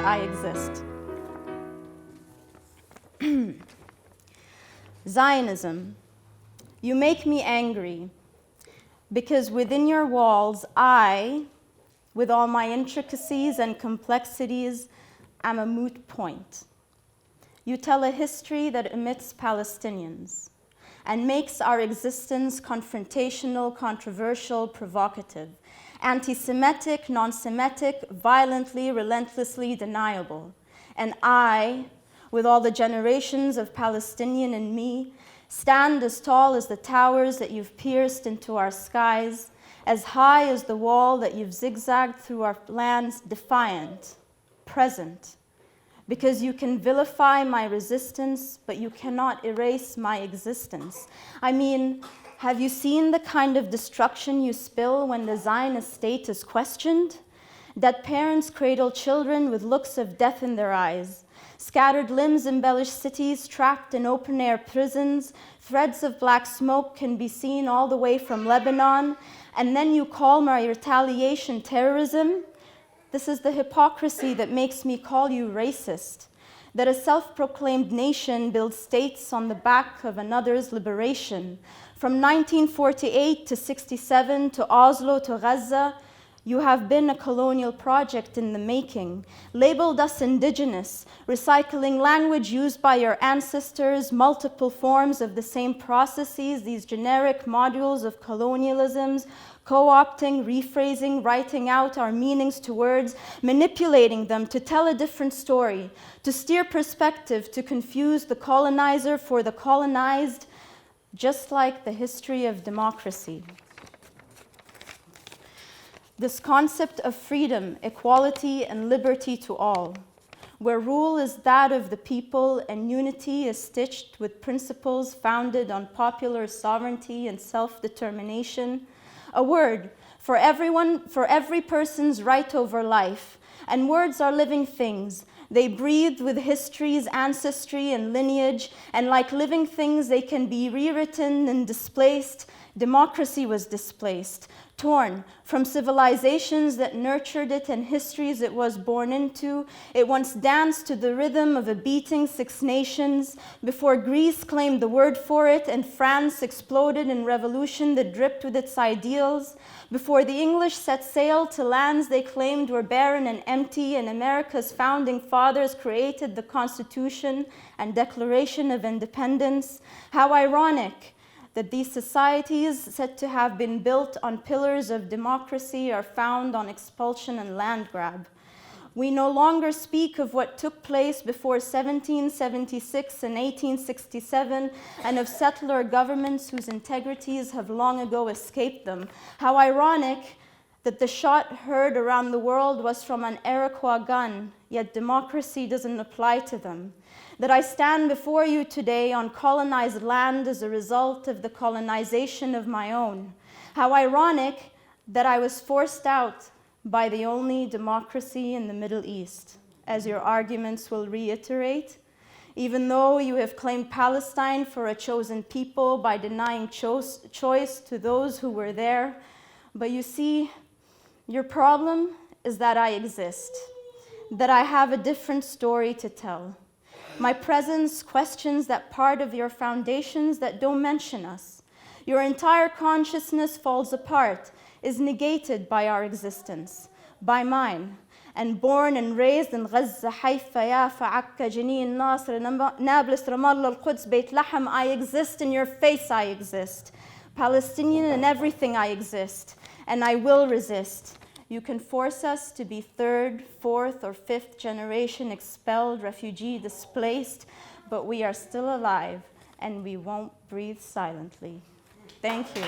I exist. Zionism, you make me angry because within your walls, I, with all my intricacies and complexities, am a moot point. You tell a history that omits Palestinians and makes our existence confrontational, controversial, provocative, anti-Semitic, non-Semitic, violently, relentlessly deniable. And I, with all the generations of Palestinian in me, stand as tall as the towers that you've pierced into our skies, as high as the wall that you've zigzagged through our lands, defiant, present, because you can vilify my resistance, but you cannot erase my existence. I mean, have you seen the kind of destruction you spill when the Zionist state is questioned? That parents cradle children with looks of death in their eyes. Scattered limbs embellish cities trapped in open-air prisons. Threads of black smoke can be seen all the way from Lebanon. And then you call my retaliation terrorism? This is the hypocrisy that makes me call you racist. That a self-proclaimed nation builds states on the back of another's liberation. From 1948 to 67 to Oslo to Gaza, you have been a colonial project in the making, labeled us indigenous, recycling language used by your ancestors, multiple forms of the same processes, these generic modules of colonialisms, co-opting, rephrasing, writing out our meanings to words, manipulating them to tell a different story, to steer perspective, to confuse the colonizer for the colonized, just like the history of democracy. This concept of freedom, equality, and liberty to all, where rule is that of the people and unity is stitched with principles founded on popular sovereignty and self-determination, a word for everyone, for every person's right over life, and words are living things. They breathe with history's ancestry and lineage, and like living things, they can be rewritten and displaced. Democracy was displaced, torn from civilizations that nurtured it and histories it was born into. It once danced to the rhythm of a beating Six Nations before Greece claimed the word for it and France exploded in revolution that dripped with its ideals. Before the English set sail to lands they claimed were barren and empty, and America's founding fathers created the Constitution and Declaration of Independence. How ironic that these societies said to have been built on pillars of democracy are found on expulsion and land grab. We no longer speak of what took place before 1776 and 1867 and of settler governments whose integrities have long ago escaped them. How ironic that the shot heard around the world was from an Iroquois gun, yet democracy doesn't apply to them. That I stand before you today on colonized land as a result of the colonization of my own. How ironic that I was forced out by the only democracy in the Middle East, as your arguments will reiterate. Even though you have claimed Palestine for a chosen people by denying choice to those who were there. But you see, your problem is that I exist, that I have a different story to tell. My presence questions that part of your foundations that don't mention us. Your entire consciousness falls apart, is negated by our existence, by mine. And born and raised in Gaza, Haifa, Yafa, Akka, Jenin, Nasr, Nablus, Ramallah, Al-Quds, Beit Lahem, I exist. In your face I exist. Palestinian in everything I exist. And I will resist. You can force us to be third, fourth, or fifth generation expelled, refugee, displaced, but we are still alive, and we won't breathe silently. Thank you.